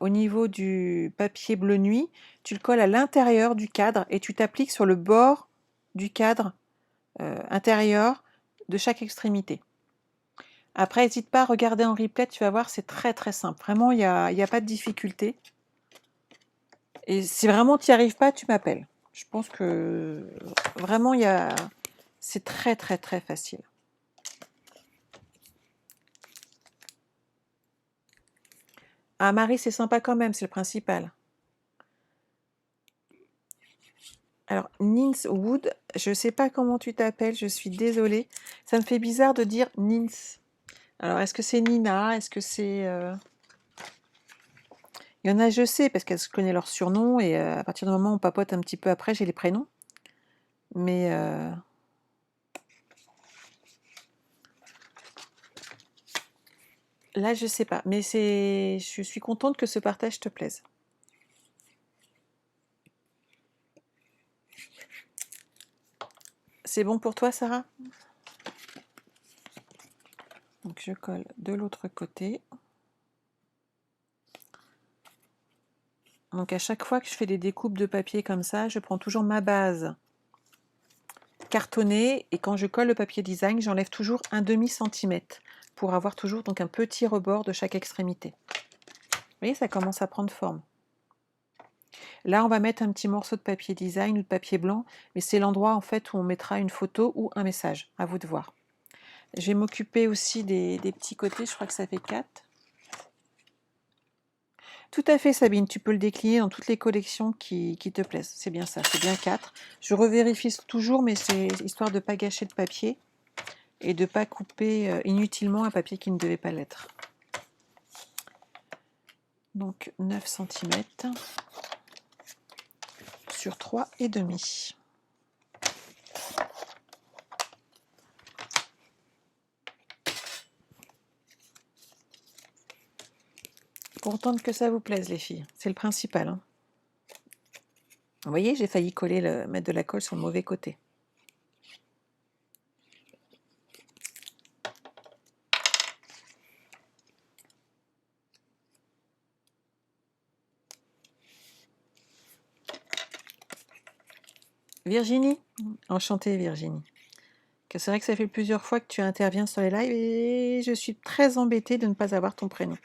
au niveau du papier bleu nuit, tu le colles à l'intérieur du cadre et tu t'appliques sur le bord du cadre intérieur de chaque extrémité. Après, n'hésite pas à regarder en replay, tu vas voir, c'est très très simple. Vraiment, il n'y a pas de difficulté. Et si vraiment tu n'y arrives pas, tu m'appelles. Je pense que vraiment, c'est très très très facile. Ah, Marie, c'est sympa quand même, c'est le principal. Alors, Nins Wood, je ne sais pas comment tu t'appelles, je suis désolée. Ça me fait bizarre de dire Nins. Alors, est-ce que c'est Nina? Est-ce que c'est... Il y en a, je sais, parce qu'elles se connaissent leur surnom, et à partir du moment où on papote un petit peu après, j'ai les prénoms. Mais... Là, je sais pas, mais je suis contente que ce partage te plaise. C'est bon pour toi, Sarah? Donc, je colle de l'autre côté. Donc, à chaque fois que je fais des découpes de papier comme ça, je prends toujours ma base cartonnée et quand je colle le papier design, j'enlève toujours un demi-centimètre pour avoir toujours donc un petit rebord de chaque extrémité. Vous voyez, ça commence à prendre forme. Là, on va mettre un petit morceau de papier design ou de papier blanc, mais c'est l'endroit en fait où on mettra une photo ou un message. À vous de voir. Je vais m'occuper aussi des petits côtés, je crois que ça fait 4. Tout à fait, Sabine, tu peux le décliner dans toutes les collections qui te plaisent. C'est bien ça, c'est bien 4. Je revérifie toujours, mais c'est histoire de ne pas gâcher de papier et de ne pas couper inutilement un papier qui ne devait pas l'être. Donc 9 cm sur 3,5. Contente que ça vous plaise, les filles. C'est le principal. Hein. Vous voyez, j'ai failli mettre de la colle sur le mauvais côté. Virginie, enchantée Virginie. C'est vrai que ça fait plusieurs fois que tu interviens sur les lives et je suis très embêtée de ne pas avoir ton prénom.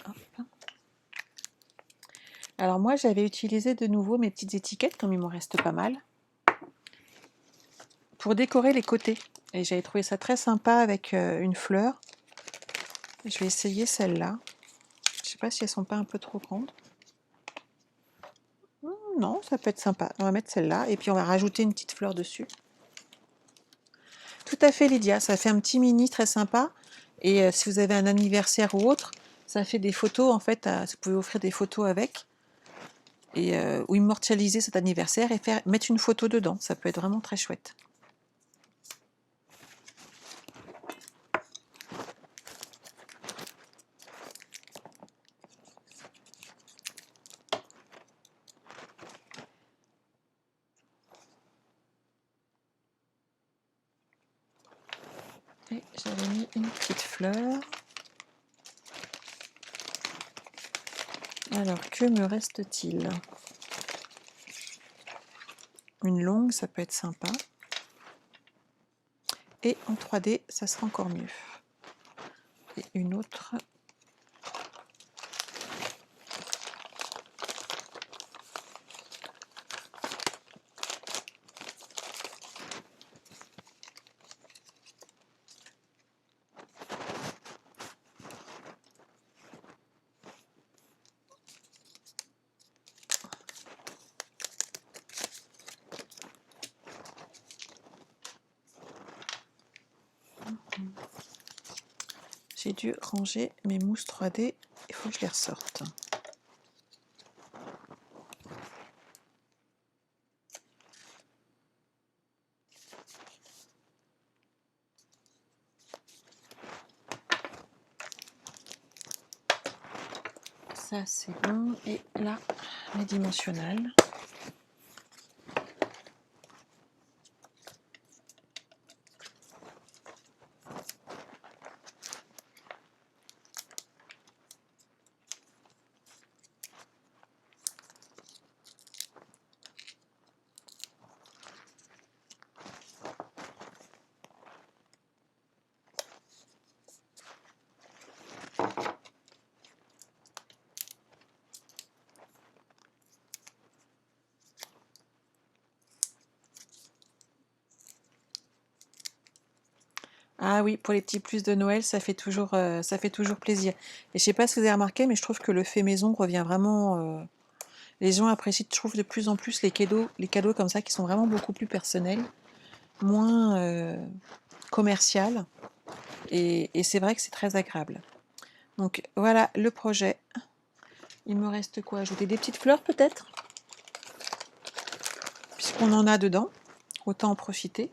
Hop. Alors moi, j'avais utilisé de nouveau mes petites étiquettes, comme il m'en reste pas mal. pour décorer les côtés. Et j'avais trouvé ça très sympa avec une fleur. Je vais essayer celle-là. Je sais pas si elles sont pas un peu trop grandes. Non, ça peut être sympa. On va mettre celle-là et puis on va rajouter une petite fleur dessus. Tout à fait, Lydia. Ça fait un petit mini très sympa. Et si vous avez un anniversaire ou autre, ça fait des photos en fait. Vous pouvez offrir des photos avec et ou immortaliser cet anniversaire et mettre une photo dedans. Ça peut être vraiment très chouette. Et j'avais mis une petite fleur. Alors, que me reste-t-il? Une longue, ça peut être sympa. Et en 3D, ça sera encore mieux. Et une autre. J'ai dû ranger mes mousses 3D, il faut que je les ressorte. Ça c'est bon, et là, les dimensionnels. Ah oui, pour les petits plus de Noël, ça fait toujours plaisir. Et je sais pas si vous avez remarqué, mais je trouve que le fait maison revient vraiment. Les gens apprécient, je trouve, de plus en plus les cadeaux comme ça qui sont vraiment beaucoup plus personnels, moins commercial. Et c'est vrai que c'est très agréable. Donc voilà le projet. Il me reste quoi? Ajouter des petites fleurs peut-être? Puisqu'on en a dedans, autant en profiter.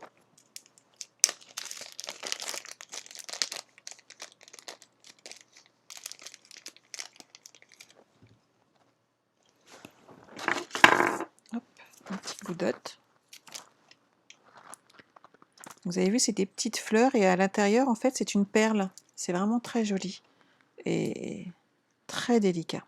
Hop, un petit boudotte. Vous avez vu, c'est des petites fleurs et à l'intérieur, en fait, c'est une perle. C'est vraiment très joli et très délicat.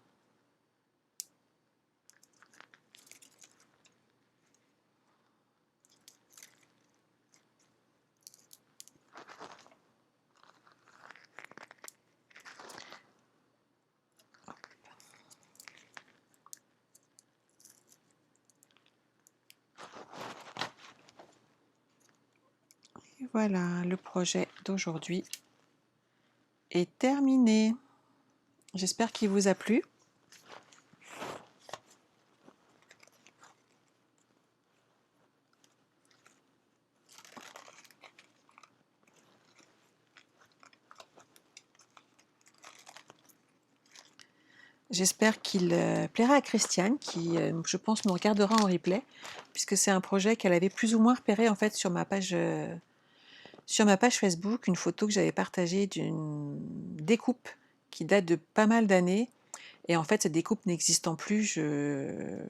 Et voilà, le projet d'aujourd'hui est terminé. J'espère qu'il vous a plu. J'espère qu'il plaira à Christiane, qui, je pense, me regardera en replay, puisque c'est un projet qu'elle avait plus ou moins repéré en fait sur ma page Facebook, une photo que j'avais partagée d'une découpe qui date de pas mal d'années. Et en fait, cette découpe n'existant plus, il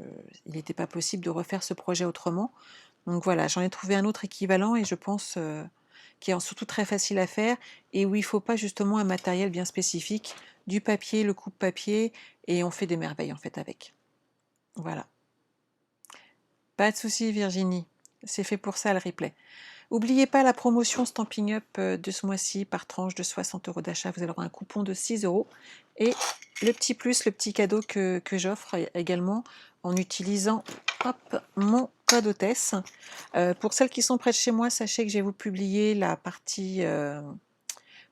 n'était pas possible de refaire ce projet autrement. Donc voilà, j'en ai trouvé un autre équivalent et je pense qui est surtout très facile à faire et où il ne faut pas justement un matériel bien spécifique, du papier, le coupe-papier, et on fait des merveilles en fait avec. Voilà. Pas de souci Virginie, c'est fait pour ça le replay. N'oubliez pas la promotion Stampin' Up de ce mois-ci par tranche de 60 € d'achat. Vous allez avoir un coupon de 6 € et le petit cadeau que j'offre également en utilisant hop, mon code hôtesse. Pour celles qui sont près de chez moi, sachez que je vais vous publier la partie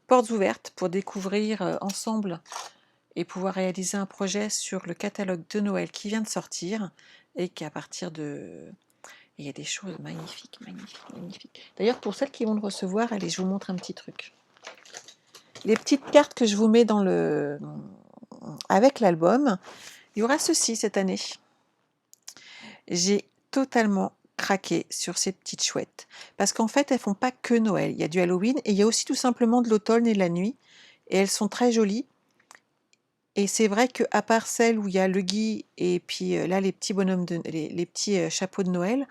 portes ouvertes pour découvrir ensemble et pouvoir réaliser un projet sur le catalogue de Noël qui vient de sortir et qu'à partir de... Il y a des choses magnifiques, magnifiques, magnifiques. D'ailleurs, pour celles qui vont le recevoir, allez, je vous montre un petit truc. Les petites cartes que je vous mets dans avec l'album, il y aura ceci cette année. J'ai totalement craqué sur ces petites chouettes. Parce qu'en fait, elles font pas que Noël. Il y a du Halloween et il y a aussi tout simplement de l'automne et de la nuit. Et elles sont très jolies. Et c'est vrai qu'à part celles où il y a le gui et puis là, les petits bonhommes, les petits chapeaux de Noël,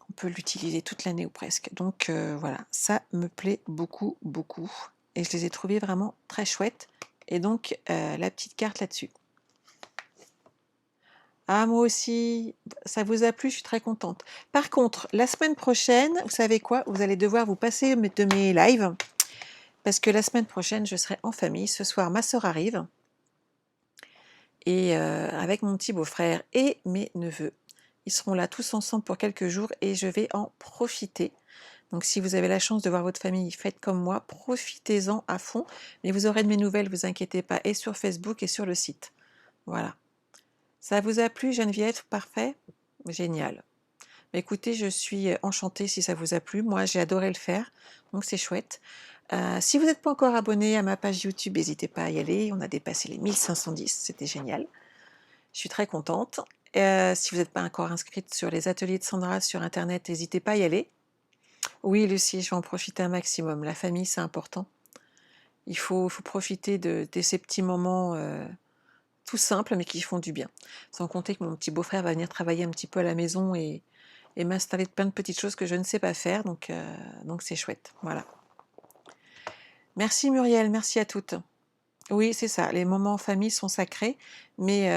on peut l'utiliser toute l'année ou presque. Donc voilà, ça me plaît beaucoup, beaucoup. Et je les ai trouvées vraiment très chouettes. Et donc, la petite carte là-dessus. Ah, moi aussi, ça vous a plu, je suis très contente. Par contre, la semaine prochaine, vous savez quoi? Vous allez devoir vous passer de mes lives. Parce que la semaine prochaine, je serai en famille. Ce soir, ma sœur arrive. Et avec mon petit beau-frère et mes neveux. Ils seront là tous ensemble pour quelques jours et je vais en profiter. Donc si vous avez la chance de voir votre famille, faites comme moi, profitez-en à fond. Mais vous aurez de mes nouvelles, vous inquiétez pas, et sur Facebook et sur le site. Voilà. Ça vous a plu, Geneviève? Parfait? Génial. Écoutez, je suis enchantée si ça vous a plu. Moi, j'ai adoré le faire, donc c'est chouette. Si vous n'êtes pas encore abonné à ma page YouTube, n'hésitez pas à y aller. On a dépassé les 1510, c'était génial. Je suis très contente. Si vous n'êtes pas encore inscrite sur les ateliers de Sandra sur Internet, n'hésitez pas à y aller. Oui, Lucie, je vais en profiter un maximum. La famille, c'est important. Il faut profiter de ces petits moments tout simples, mais qui font du bien. Sans compter que mon petit beau-frère va venir travailler un petit peu à la maison et m'installer de plein de petites choses que je ne sais pas faire. Donc c'est chouette. Voilà. Merci Muriel, merci à toutes. Oui, c'est ça. Les moments en famille sont sacrés, mais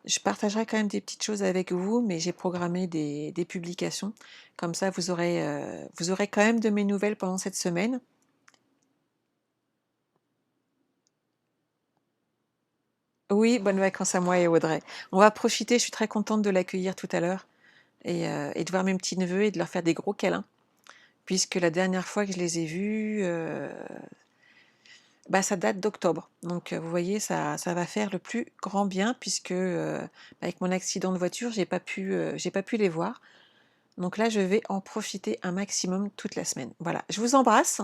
je partagerai quand même des petites choses avec vous, mais j'ai programmé des publications. Comme ça, vous aurez quand même de mes nouvelles pendant cette semaine. Oui, bonnes vacances à moi et à Audrey. On va profiter, je suis très contente de l'accueillir tout à l'heure et de voir mes petits neveux et de leur faire des gros câlins. Puisque la dernière fois que je les ai vus, bah, ça date d'octobre. Donc vous voyez, ça va faire le plus grand bien puisque avec mon accident de voiture, j'ai pas pu les voir. Donc là, je vais en profiter un maximum toute la semaine. Voilà, je vous embrasse.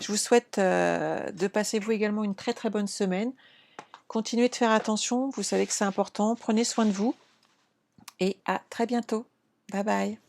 Je vous souhaite de passer vous également une très très bonne semaine. Continuez de faire attention, vous savez que c'est important. Prenez soin de vous et à très bientôt. Bye bye.